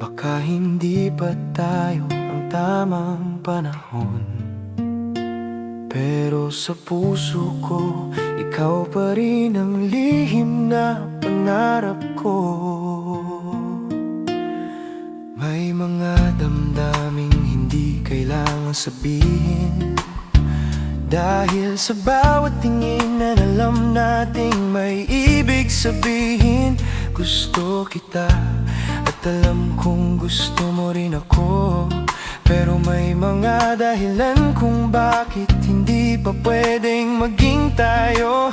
Baka hindi pa tayo ang tamang panahon, pero sa puso ko, ikaw pa rin ang lihim na pangarap ko. May mga damdaming hindi kailangang sabihin, dahil sa bawat tingin na alam nating may ibig sabihin. Gusto kita at alam kong gusto mo rin ako, pero may mga dahilan kung bakit hindi pa pwedeng maging tayo.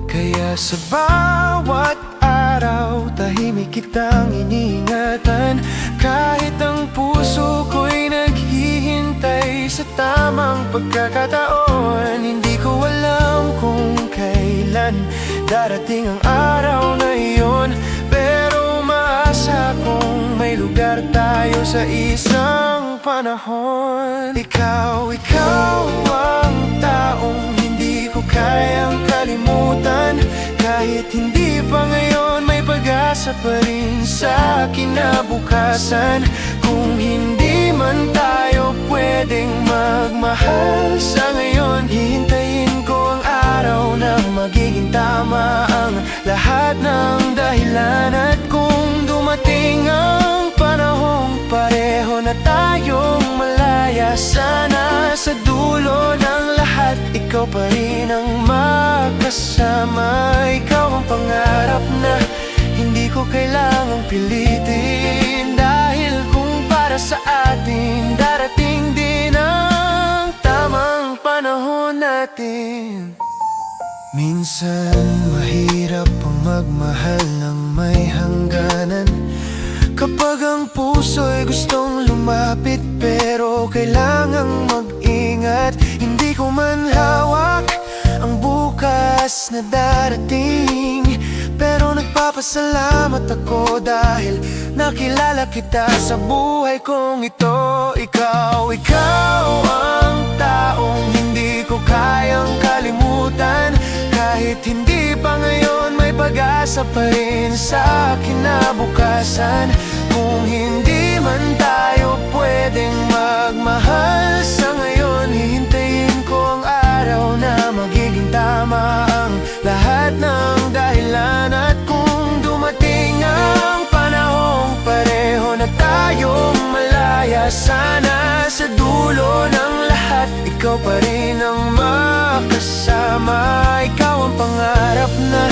Kaya sa bawat araw, tahimik kitang iniingatan, kahit ang puso ko'y naghihintay sa tamang pagkakataon. Hindi ko alam kung kailan darating ang araw na iyon, pero umaasa kong may lugar tayo sa isang panahon. Ikaw ang taong hindi ko kayang kalimutan, kahit hindi pa ngayon may pag-asa pa rin sa kinabukasan. Kung hindi man tayo pwedeng magmahal sa ngayon, hihintayin ko ang araw na magiging tama ang lahat ng dahilan. At kung dumating ang panahong pareho na tayong malaya, sana sa dulo ng lahat ikaw pa rin ang makasama. Ikaw ang pangarap na hindi ko kailangang pilitin, dahil kung para sa atin darating din ang tamang panahon natin. Minsan mahirap ang magmahal ng may hangganan, kapag ang puso'y gustong lumapit pero kailangang mag-ingat. Hindi ko man hawak ang bukas na darating, pero nagpapasalamat ako dahil nakilala kita sa buhay kong ito. Ikaw ang taong hindi ko kayang kalimutan, kahit hindi pa ngayon may pag-asa pa rin sa kinabukasan. Kung hindi man tayo pwedeng magmahal sa ngayon, hihintayin ko ang araw na magiging tama ang lahat ng dahilan. At kung dumating ang panahong pareho na tayong malaya, sana sa dulo ng lahat ikaw pa rin ang makasama. Ikaw ang pangarap na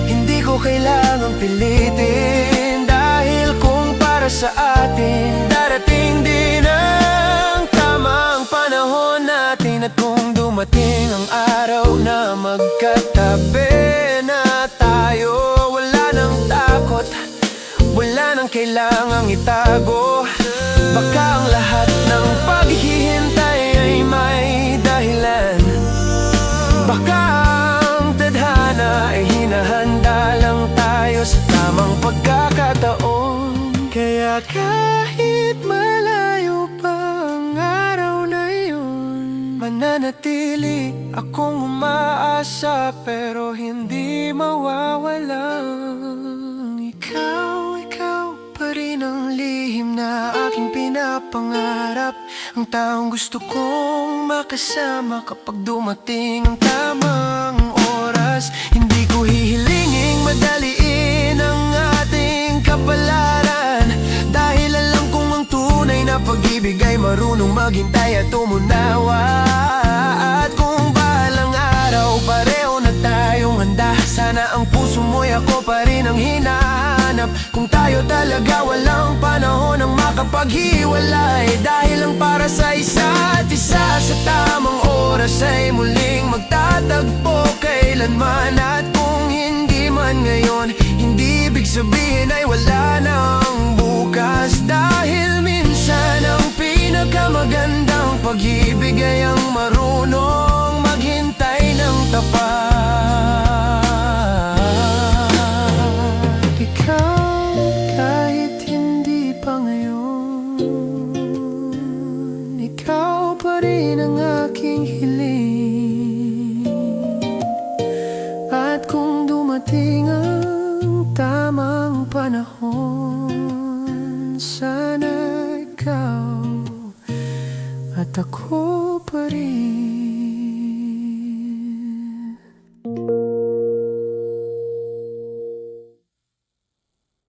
hindi ko kailangang pilitin, dahil kung para sa atin darating din ang tamang panahon natin. At kung dumating ang araw na magkatabi na tayo, wala nang takot, wala nang kailangang itago. Baka ang lahat ng paghihintay ay may dahilan, baka ang tadhana ay hinahanda lang tayo sa tamang pagkakataon. Kaya kahit malayo pa ang araw na iyon, mananatili akong umaasa, pero hindi mawawala. Ikaw pa rin ang lihim na aking pinapangarap, ang taong gusto kong makasama kapag dumating ang tamang oras. Hindi ko hihilinging madaliin ang ating kapalaran, dahil alam kong ang tunay na pag-ibig ay marunong maghintay at umunawa. At kung balang araw pareho na tayong handa, sana ang puso mo'y ako pa rin ang hinahanap. Kung tayo talaga walang panahon ang makapaghiwalay, dahil lang para sa isa't isa sa tamang oras ay muling magtatagpo kailanman. At kung hindi man ngayon, hindi ibig sabihin ay wala nang bukas, dahil minsan ang pinakamagandang pag-ibig ay ang marunong maghintay ng tapat. Ikaw kahit hindi pa ngayon, ikaw pa rin ang aking hiling. At kung dumating ang tamang panahon, sana ikaw at ako pa rin.